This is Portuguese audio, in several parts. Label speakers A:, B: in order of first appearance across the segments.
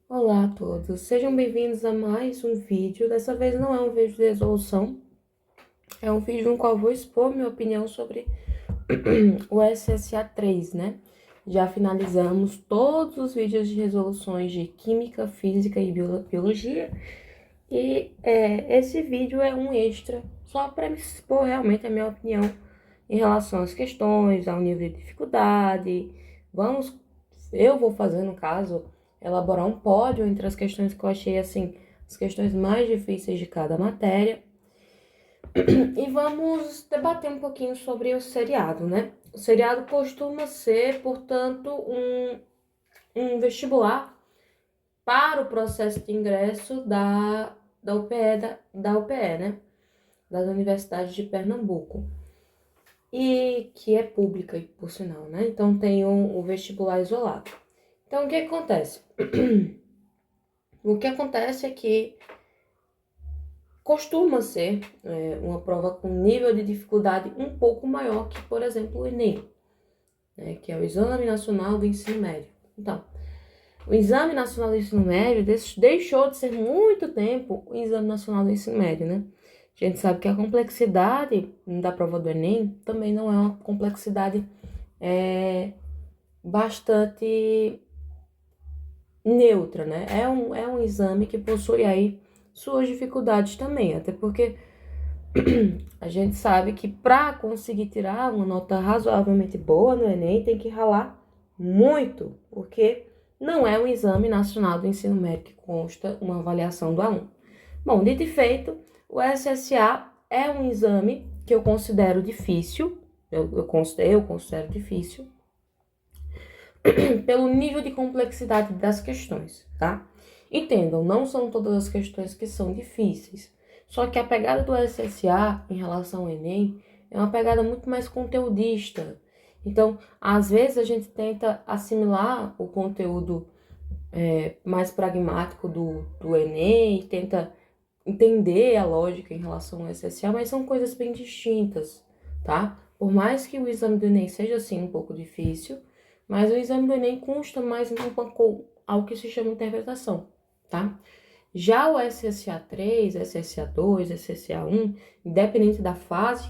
A: Olá a todos, sejam bem-vindos a mais um vídeo. Dessa vez não é um vídeo de resolução, é um vídeo no qual vou expor minha opinião sobre o SSA 3, né? Já finalizamos todos os vídeos de resoluções de Química, Física e Biologia, e esse vídeo é um extra, só para me expor realmente a minha opinião em relação às questões, ao nível de dificuldade. Eu vou fazer, no caso, elaborar um pódio entre as questões que eu achei, assim, as questões mais difíceis de cada matéria. E vamos debater um pouquinho sobre o seriado, né? O seriado costuma ser, portanto, um vestibular para o processo de ingresso da UPE, da UPE, né? Das Universidades de Pernambuco. E que é pública, por sinal, né? Então tem o vestibular isolado. Então, o que acontece? O que acontece é que costuma ser uma prova com nível de dificuldade um pouco maior que, por exemplo, o Enem, né? Que é o Exame Nacional do Ensino Médio. Então, o Exame Nacional do Ensino Médio deixou de ser muito tempo o Exame Nacional do Ensino Médio, né? A gente sabe que a complexidade da prova do Enem também não é uma complexidade bastante neutra, né? É um exame que possui aí suas dificuldades também, até porque a gente sabe que para conseguir tirar uma nota razoavelmente boa no Enem tem que ralar muito, porque não é um exame nacional do ensino médio que consta uma avaliação do aluno. Bom, dito e feito, o SSA é um exame que eu considero difícil, eu considero difícil, pelo nível de complexidade das questões, tá? Entendam, não são todas as questões que são difíceis. Só que a pegada do SSA em relação ao Enem é uma pegada muito mais conteudista. Então, às vezes a gente tenta assimilar o conteúdo mais pragmático do Enem e tenta entender a lógica em relação ao SSA, mas são coisas bem distintas, tá? Por mais que o exame do Enem seja, assim, um pouco difícil, mas o exame do Enem consta mais algo que se chama interpretação, tá? Já o SSA 3, SSA 2, SSA 1, independente da fase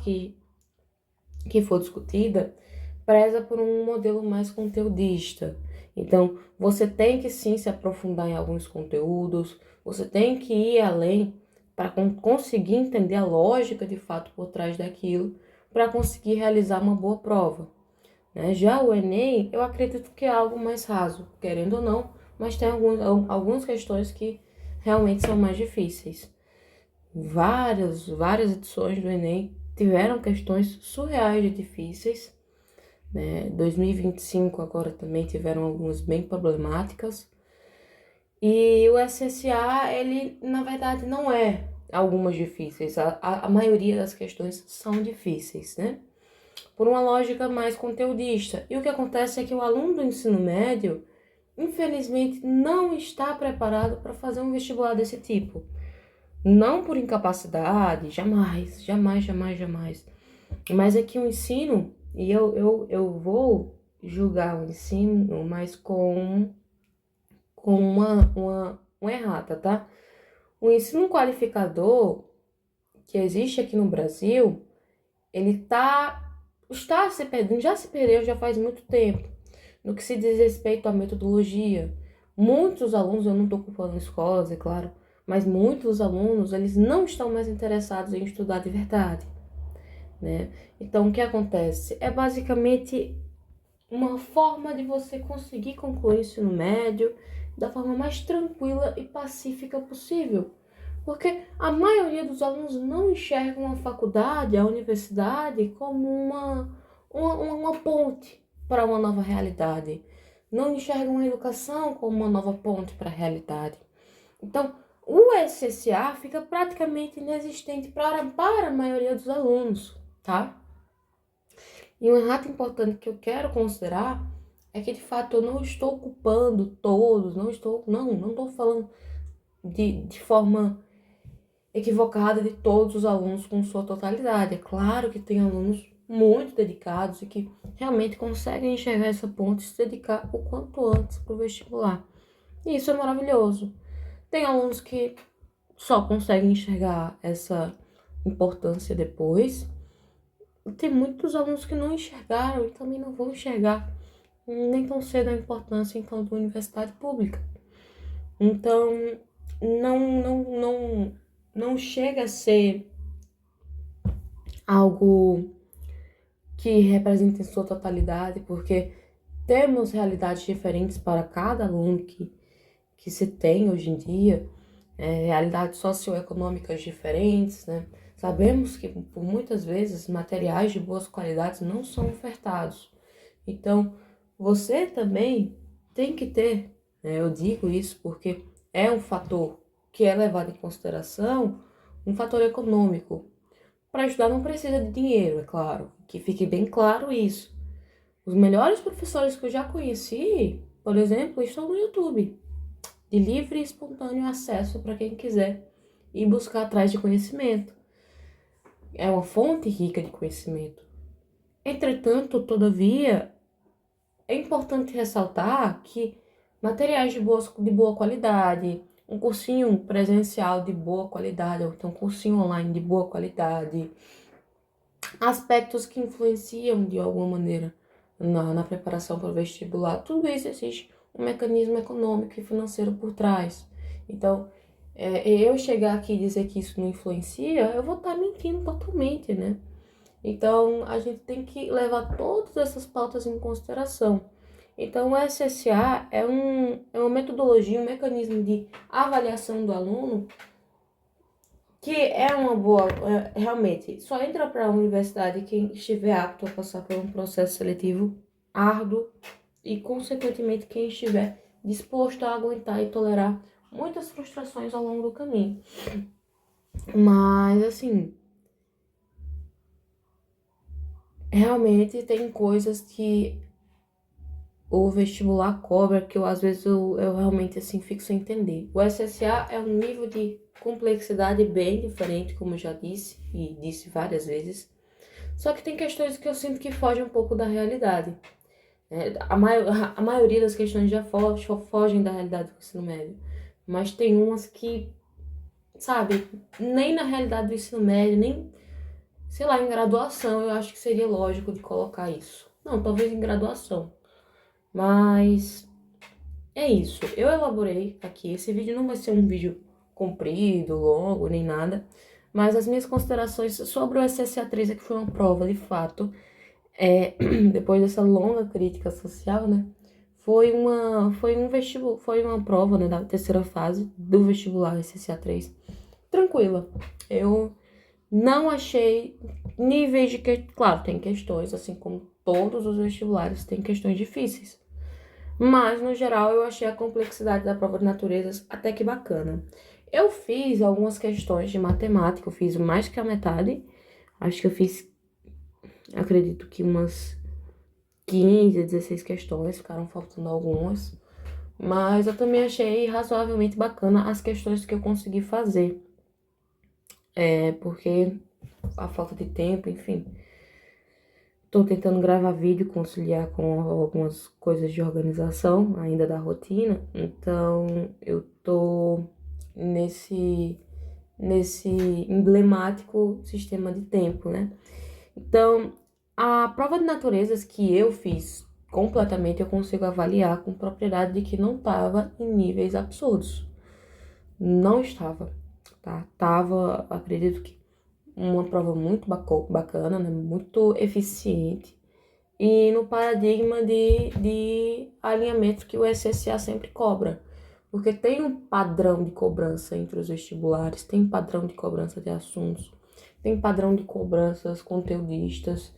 A: que for discutida, preza por um modelo mais conteudista. Então, você tem que sim se aprofundar em alguns conteúdos, você tem que ir além para conseguir entender a lógica de fato por trás daquilo, para conseguir realizar uma boa prova, né? Já o Enem, eu acredito que é algo mais raso, querendo ou não, mas tem algumas questões que realmente são mais difíceis. Várias edições do Enem tiveram questões surreais de difíceis, né? 2025 agora também tiveram algumas bem problemáticas. E o SSA, ele na verdade não é algumas difíceis, a maioria das questões são difíceis, né? Por uma lógica mais conteudista. E o que acontece é que o aluno do ensino médio, infelizmente, não está preparado para fazer um vestibular desse tipo. Não por incapacidade, jamais, jamais, jamais, jamais. Mas é que o ensino, e eu vou julgar o ensino, mas com uma errata, tá? O ensino qualificador que existe aqui no Brasil, ele está se perdendo, já se perdeu já faz muito tempo, no que se diz respeito à metodologia. Muitos alunos, eu não estou culpando escolas, é claro, mas muitos alunos, eles não estão mais interessados em estudar de verdade, né? Então, o que acontece? É basicamente uma forma de você conseguir concluir o ensino médio da forma mais tranquila e pacífica possível. Porque a maioria dos alunos não enxergam a faculdade, a universidade, como uma ponte para uma nova realidade. Não enxergam a educação como uma nova ponte para a realidade. Então, o SSA fica praticamente inexistente para a maioria dos alunos, tá? E um errado importante que eu quero considerar é que, de fato, eu não estou culpando todos, não estou falando de forma equivocada de todos os alunos com sua totalidade. É claro que tem alunos muito dedicados e que realmente conseguem enxergar essa ponte e se dedicar o quanto antes para o vestibular. E isso é maravilhoso. Tem alunos que só conseguem enxergar essa importância depois. E tem muitos alunos que não enxergaram e também não vão enxergar nem tão cedo a importância então da universidade pública. Então, não chega a ser algo que representa em sua totalidade, porque temos realidades diferentes para cada aluno que se tem hoje em dia, realidades socioeconômicas diferentes, né? Sabemos que, por muitas vezes, materiais de boas qualidades não são ofertados. Então, você também tem que ter, né? Eu digo isso porque é um fator que é levado em consideração, um fator econômico. Para ajudar não precisa de dinheiro, é claro, que fique bem claro isso. Os melhores professores que eu já conheci, por exemplo, estão no YouTube, de livre e espontâneo acesso para quem quiser ir buscar atrás de conhecimento. É uma fonte rica de conhecimento. Entretanto, todavia, é importante ressaltar que materiais de boa qualidade, um cursinho presencial de boa qualidade, ou então um cursinho online de boa qualidade, aspectos que influenciam de alguma maneira na preparação para o vestibular, tudo isso existe um mecanismo econômico e financeiro por trás. Então, eu chegar aqui e dizer que isso não influencia, eu vou estar mentindo totalmente, né? Então, a gente tem que levar todas essas pautas em consideração. Então, o SSA é uma metodologia, um mecanismo de avaliação do aluno que é uma boa, realmente, só entra para a universidade quem estiver apto a passar por um processo seletivo árduo e, consequentemente, quem estiver disposto a aguentar e tolerar muitas frustrações ao longo do caminho. Mas, assim, realmente tem coisas que o vestibular cobra que às vezes eu realmente assim fico sem entender. O SSA é um nível de complexidade bem diferente, como eu já disse e disse várias vezes. Só que tem questões que eu sinto que fogem um pouco da realidade. A maioria das questões já fogem da realidade do ensino médio. Mas tem umas que, sabe, nem na realidade do ensino médio, nem, sei lá, em graduação eu acho que seria lógico de colocar isso. Não, talvez em graduação. Mas é isso. Eu elaborei aqui. Esse vídeo não vai ser um vídeo comprido, longo, nem nada. Mas as minhas considerações sobre o SSA3 é que foi uma prova, de fato. Depois dessa longa crítica social, né? Foi uma prova, né, da terceira fase do vestibular SSA3. Tranquila. Eu não achei níveis de que, claro, tem questões, assim como todos os vestibulares, tem questões difíceis. Mas, no geral, eu achei a complexidade da prova de naturezas até que bacana. Eu fiz algumas questões de matemática, eu fiz mais que a metade. Acho que eu fiz, acredito que umas 15, 16 questões, ficaram faltando algumas. Mas eu também achei razoavelmente bacana as questões que eu consegui fazer. Porque a falta de tempo, enfim. Tô tentando gravar vídeo, conciliar com algumas coisas de organização ainda da rotina. Então, eu tô nesse emblemático sistema de tempo, né? Então, a prova de naturezas que eu fiz completamente, eu consigo avaliar com propriedade de que não estava em níveis absurdos. Não estava, tá? Tava, acredito que uma prova muito bacana, né? Muito eficiente. E no paradigma de alinhamento que o SSA sempre cobra. Porque tem um padrão de cobrança entre os vestibulares, tem padrão de cobrança de assuntos, tem padrão de cobranças conteudistas.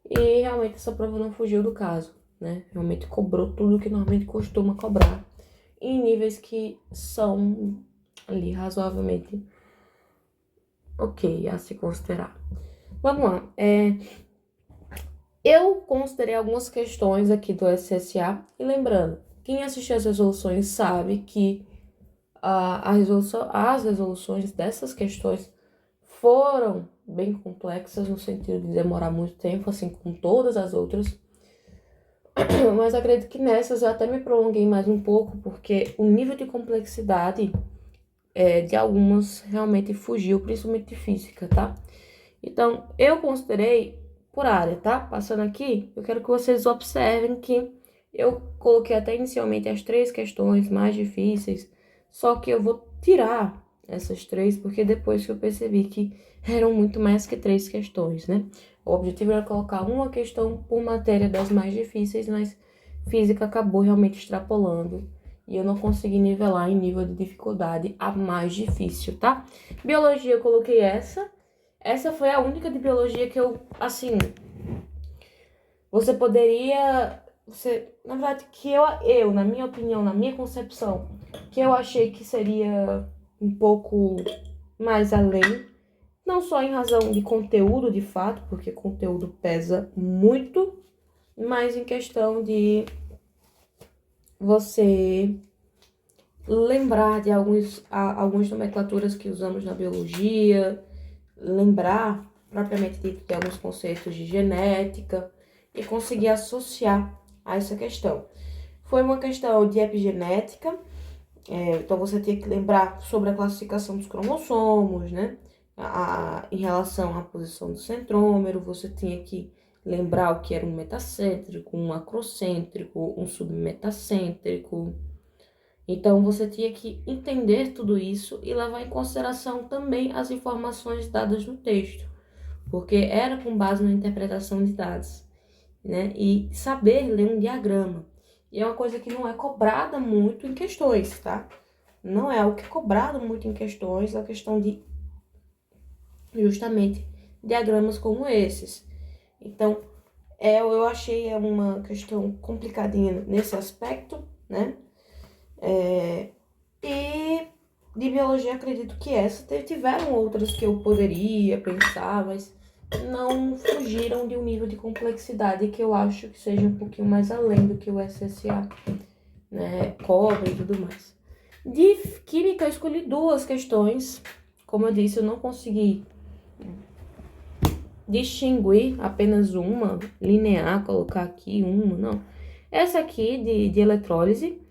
A: E realmente essa prova não fugiu do caso, né? Realmente cobrou tudo que normalmente costuma cobrar. Em níveis que são ali razoavelmente ok a se considerar. Vamos lá. Eu considerei algumas questões aqui do SSA e lembrando, quem assistiu às resoluções sabe que as resoluções dessas questões foram bem complexas no sentido de demorar muito tempo, assim como todas as outras. Mas acredito que nessas eu até me prolonguei mais um pouco, porque o nível de complexidade de algumas realmente fugiu, principalmente de física, tá? Então, eu considerei por área, tá? Passando aqui, eu quero que vocês observem que eu coloquei até inicialmente as 3 questões mais difíceis, só que eu vou tirar essas 3, porque depois que eu percebi que eram muito mais que 3 questões, né? O objetivo era colocar uma questão por matéria das mais difíceis, mas física acabou realmente extrapolando e eu não consegui nivelar em nível de dificuldade a mais difícil, tá? Biologia eu coloquei essa. Essa foi a única de biologia que eu, assim, você poderia, na verdade, que na minha opinião, na minha concepção, que eu achei que seria um pouco mais além, não só em razão de conteúdo, de fato, porque conteúdo pesa muito, mas em questão de você lembrar de algumas nomenclaturas que usamos na biologia, lembrar propriamente dito de alguns conceitos de genética e conseguir associar a essa questão. Foi uma questão de epigenética, então você tinha que lembrar sobre a classificação dos cromossomos, né? Em relação à posição do centrômero, você tinha que lembrar o que era um metacêntrico, um acrocêntrico, um submetacêntrico. Então, você tinha que entender tudo isso e levar em consideração também as informações dadas no texto, porque era com base na interpretação de dados, né? E saber ler um diagrama. E é uma coisa que não é cobrada muito em questões, tá? Não é algo que é cobrado muito em questões, a questão de, justamente, diagramas como esses. Então, eu achei uma questão complicadinha nesse aspecto, né? E de biologia, acredito que essa. Tiveram outras que eu poderia pensar, mas não fugiram de um nível de complexidade que eu acho que seja um pouquinho mais além do que o SSA, né? Cobre e tudo mais. De química, eu escolhi 2 questões. Como eu disse, eu não consegui distinguir apenas uma, linear, colocar aqui uma, não. Essa aqui de eletrólise.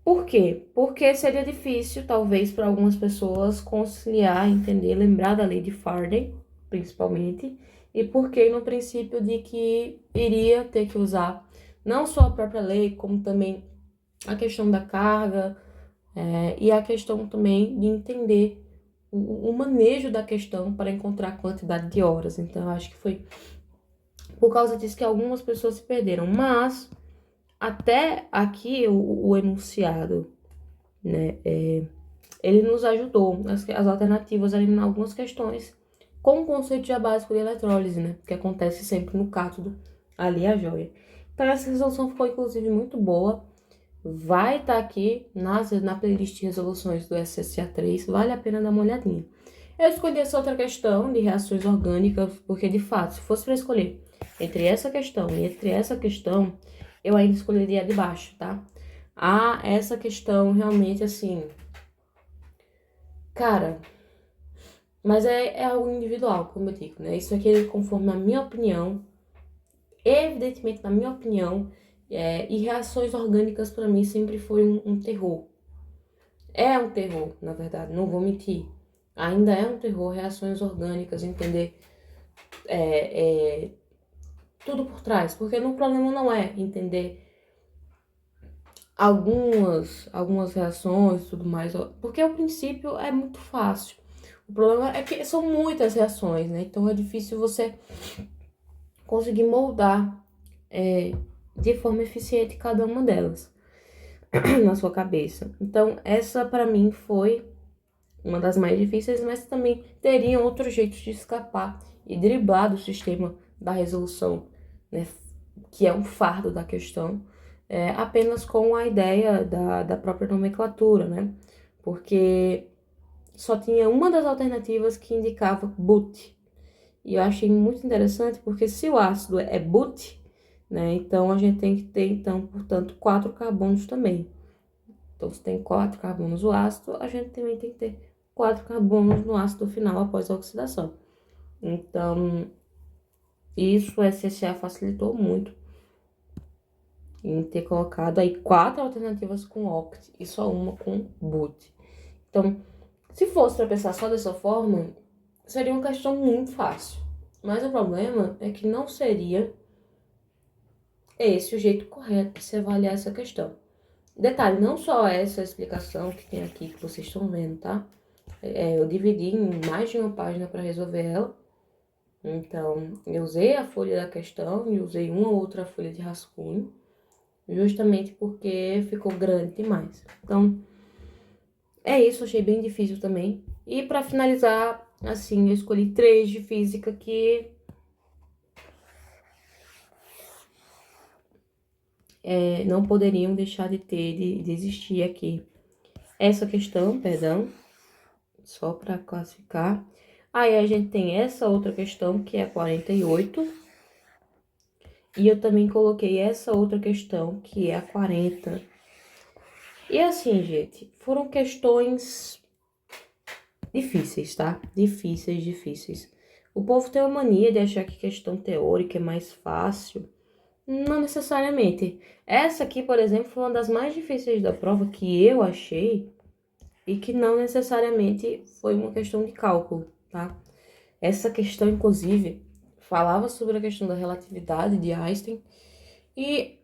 A: Por quê? Porque seria difícil, talvez, para algumas pessoas conciliar, entender, lembrar da lei de Faraday, principalmente, e porque no princípio de que iria ter que usar não só a própria lei, como também a questão da carga, e a questão também de entender o manejo da questão para encontrar a quantidade de horas. Então, eu acho que foi por causa disso que algumas pessoas se perderam. Mas, até aqui, o enunciado, né, ele nos ajudou, as alternativas ali em algumas questões, com o conceito já básico de eletrólise, né, que acontece sempre no cátodo, ali a joia. Então, essa resolução ficou, inclusive, muito boa. Vai estar aqui na playlist de resoluções do SSA3, vale a pena dar uma olhadinha. Eu escolhi essa outra questão de reações orgânicas, porque, de fato, se fosse para escolher entre essa questão e entre essa questão, eu ainda escolheria a de baixo, tá? Essa questão realmente, assim, cara, mas é algo individual, como eu digo, né? Isso aqui é conforme a minha opinião, evidentemente, na minha opinião, e reações orgânicas para mim sempre foi um terror. É um terror, na verdade, não vou mentir. Ainda é um terror, reações orgânicas, entender tudo por trás, porque o problema não é entender algumas reações e tudo mais, porque o princípio é muito fácil. O problema é que são muitas reações, né? Então é difícil você conseguir moldar de forma eficiente cada uma delas na sua cabeça. Então, essa para mim foi uma das mais difíceis, mas também teriam outros jeitos de escapar e driblar do sistema da resolução, né? Que é um fardo da questão, apenas com a ideia da própria nomenclatura, né? Porque só tinha uma das alternativas que indicava but. E eu achei muito interessante porque se o ácido é but, né? Então a gente tem que ter, então, portanto, 4 carbonos também. Então, se tem 4 carbonos no ácido, a gente também tem que ter 4 carbonos no ácido final após a oxidação. Então, isso o SSA facilitou muito em ter colocado aí 4 alternativas com oct e só uma com but. Então, se fosse para pensar só dessa forma, seria uma questão muito fácil. Mas o problema é que não seria esse o jeito correto de se avaliar essa questão. Detalhe, não só essa explicação que tem aqui, que vocês estão vendo, tá? Eu dividi em mais de uma página para resolver ela. Então, eu usei a folha da questão e usei uma ou outra folha de rascunho, justamente porque ficou grande demais. Então, é isso, achei bem difícil também. E para finalizar, assim, eu escolhi 3 de física que não poderiam deixar de existir aqui. Essa questão, perdão, só para classificar. Aí a gente tem essa outra questão, que é a 48. E eu também coloquei essa outra questão, que é a 40. E assim, gente, foram questões difíceis, tá? Difíceis. O povo tem uma mania de achar que questão teórica é mais fácil. Não necessariamente. Essa aqui, por exemplo, foi uma das mais difíceis da prova que eu achei e que não necessariamente foi uma questão de cálculo, tá? Essa questão, inclusive, falava sobre a questão da relatividade de Einstein e,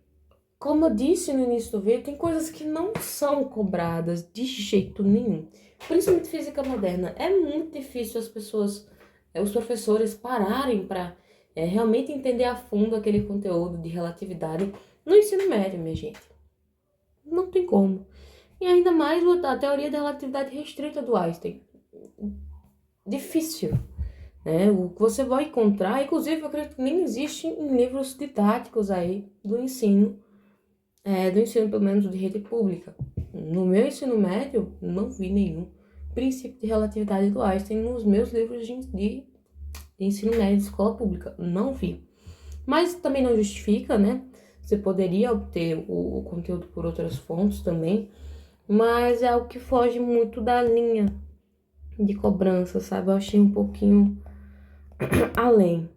A: como eu disse no início do vídeo, tem coisas que não são cobradas de jeito nenhum. Principalmente física moderna. É muito difícil as pessoas, os professores pararem para realmente entender a fundo aquele conteúdo de relatividade no ensino médio, minha gente. Não tem como. E ainda mais a teoria da relatividade restrita do Einstein. Difícil, né? O que você vai encontrar, inclusive eu acredito que nem existe em livros didáticos aí do ensino pelo menos de rede pública. No meu ensino médio, não vi nenhum princípio de relatividade do Einstein nos meus livros de ensino médio de escola pública. Não vi. Mas também não justifica, né? Você poderia obter o conteúdo por outras fontes também, mas é algo que foge muito da linha de cobrança, sabe? Eu achei um pouquinho além,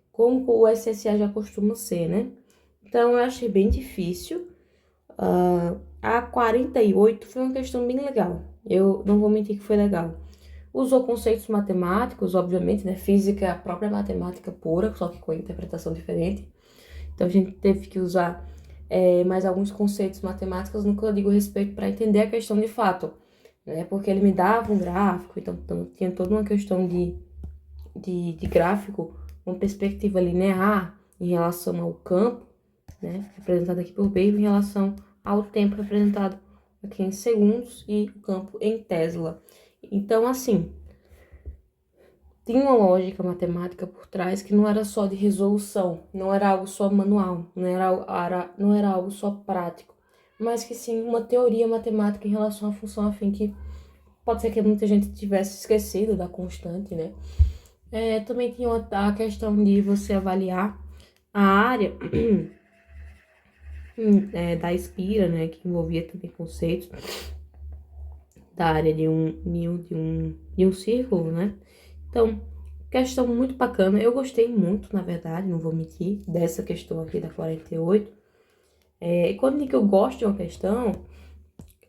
A: como o SSA já costuma ser, né? Então eu achei bem difícil. A 48 foi uma questão bem legal. Eu não vou mentir que foi legal. Usou conceitos matemáticos, obviamente, né? Física é a própria matemática pura, só que com interpretação diferente. Então a gente teve que usar mais alguns conceitos matemáticos no que eu digo respeito para entender a questão de fato, né? Porque ele me dava um gráfico, então tinha toda uma questão de gráfico, uma perspectiva linear em relação ao campo, né? Representado aqui por B, em relação ao tempo representado aqui em segundos e o campo em Tesla. Então, assim, tinha uma lógica matemática por trás que não era só de resolução, não era algo só manual, não era algo só prático, mas que sim uma teoria matemática em relação à função afim, que pode ser que muita gente tivesse esquecido da constante, né? Também tinha a questão de você avaliar a área da espira, né, que envolvia também conceitos da área de um círculo, né? Então, questão muito bacana. Eu gostei muito, na verdade, não vou mentir, dessa questão aqui da 48. E quando digo que eu gosto de uma questão,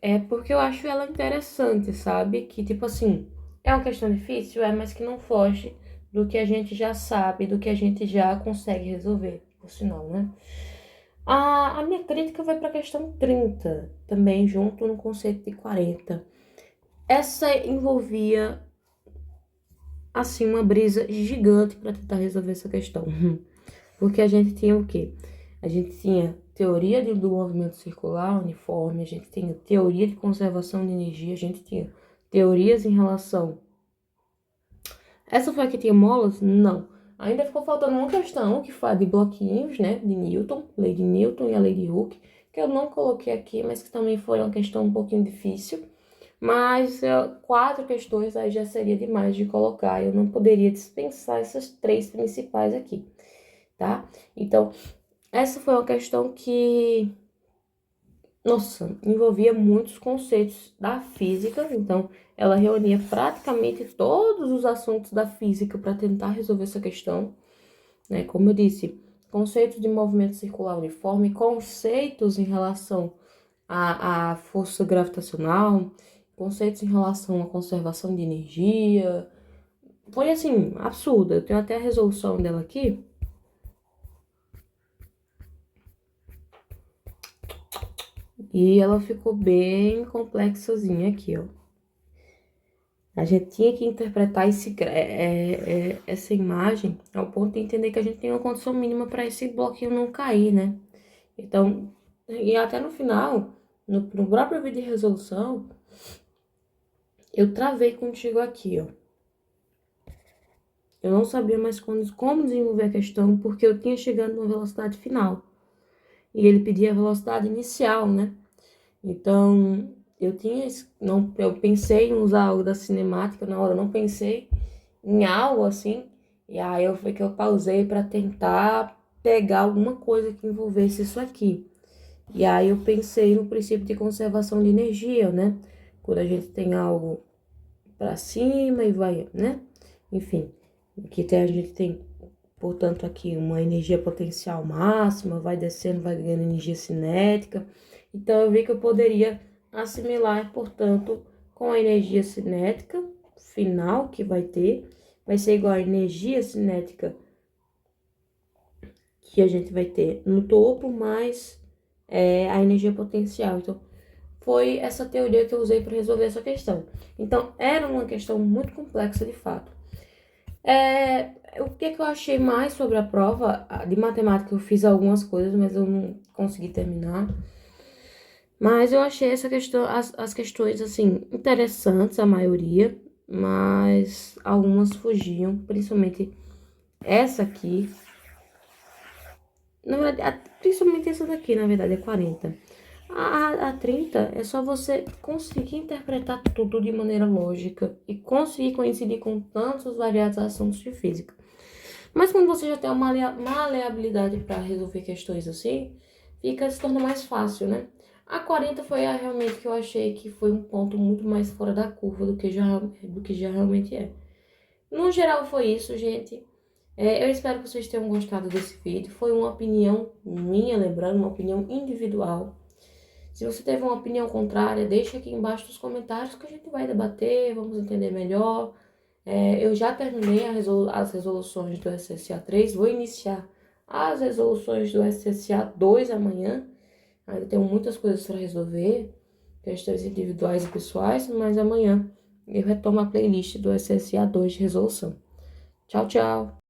A: é porque eu acho ela interessante, sabe? Que, tipo assim, é uma questão difícil, mas que não foge do que a gente já sabe, do que a gente já consegue resolver, por sinal, né? A minha crítica vai para a questão 30, também junto no conceito de 40. Essa envolvia, assim, uma brisa gigante para tentar resolver essa questão. Porque a gente tinha o quê? A gente tinha teoria do movimento circular uniforme, a gente tinha teoria de conservação de energia, a gente tinha teorias em relação... Essa foi a que tinha molas? Não. Ainda ficou faltando uma questão que foi de bloquinhos, né, de Newton, lei de Newton e a lei de Hooke, que eu não coloquei aqui, mas que também foi uma questão um pouquinho difícil. Mas 4 questões aí já seria demais de colocar, eu não poderia dispensar essas 3 principais aqui, tá? Então, essa foi uma questão que, nossa, envolvia muitos conceitos da física, então ela reunia praticamente todos os assuntos da física para tentar resolver essa questão, né? Como eu disse, conceitos de movimento circular uniforme, conceitos em relação à força gravitacional, conceitos em relação à conservação de energia. Foi assim, absurda. Eu tenho até a resolução dela aqui. E ela ficou bem complexazinha aqui, ó. A gente tinha que interpretar essa imagem ao ponto de entender que a gente tem uma condição mínima para esse bloquinho não cair, né? Então, e até no final, no próprio vídeo de resolução, eu travei contigo aqui, ó. Eu não sabia mais como desenvolver a questão, porque eu tinha chegado numa velocidade final. E ele pedia a velocidade inicial, né? Então, eu pensei em usar algo da cinemática na hora, eu não pensei em algo assim. E aí foi que eu pausei para tentar pegar alguma coisa que envolvesse isso aqui. E aí eu pensei no princípio de conservação de energia, né? Quando a gente tem algo para cima e vai, né? Enfim, a gente tem, portanto, aqui uma energia potencial máxima, vai descendo, vai ganhando energia cinética. Então, eu vi que eu poderia assimilar, portanto, com a energia cinética final que vai ser igual a energia cinética que a gente vai ter no topo, mais a energia potencial. Então, foi essa teoria que eu usei para resolver essa questão. Então, era uma questão muito complexa de fato. O que eu achei mais sobre a prova de matemática? Eu fiz algumas coisas, mas eu não consegui terminar. Mas eu achei essa questão, as questões assim interessantes, a maioria, mas algumas fugiam, principalmente essa aqui. Na verdade, principalmente essa daqui, na verdade, é 40. A 30 é só você conseguir interpretar tudo de maneira lógica e conseguir coincidir com tantos variados assuntos de física. Mas quando você já tem uma maleabilidade para resolver questões assim, se torna mais fácil, né? A 40 foi realmente que eu achei que foi um ponto muito mais fora da curva do que já realmente é. No geral foi isso, gente. Eu espero que vocês tenham gostado desse vídeo. Foi uma opinião minha, lembrando, uma opinião individual. Se você teve uma opinião contrária, deixa aqui embaixo nos comentários que a gente vai debater, vamos entender melhor. Eu já terminei as resoluções do SSA 3, vou iniciar as resoluções do SSA 2 amanhã. Ainda tenho muitas coisas para resolver, questões individuais e pessoais, mas amanhã eu retomo a playlist do SSA 2 de resolução. Tchau, tchau!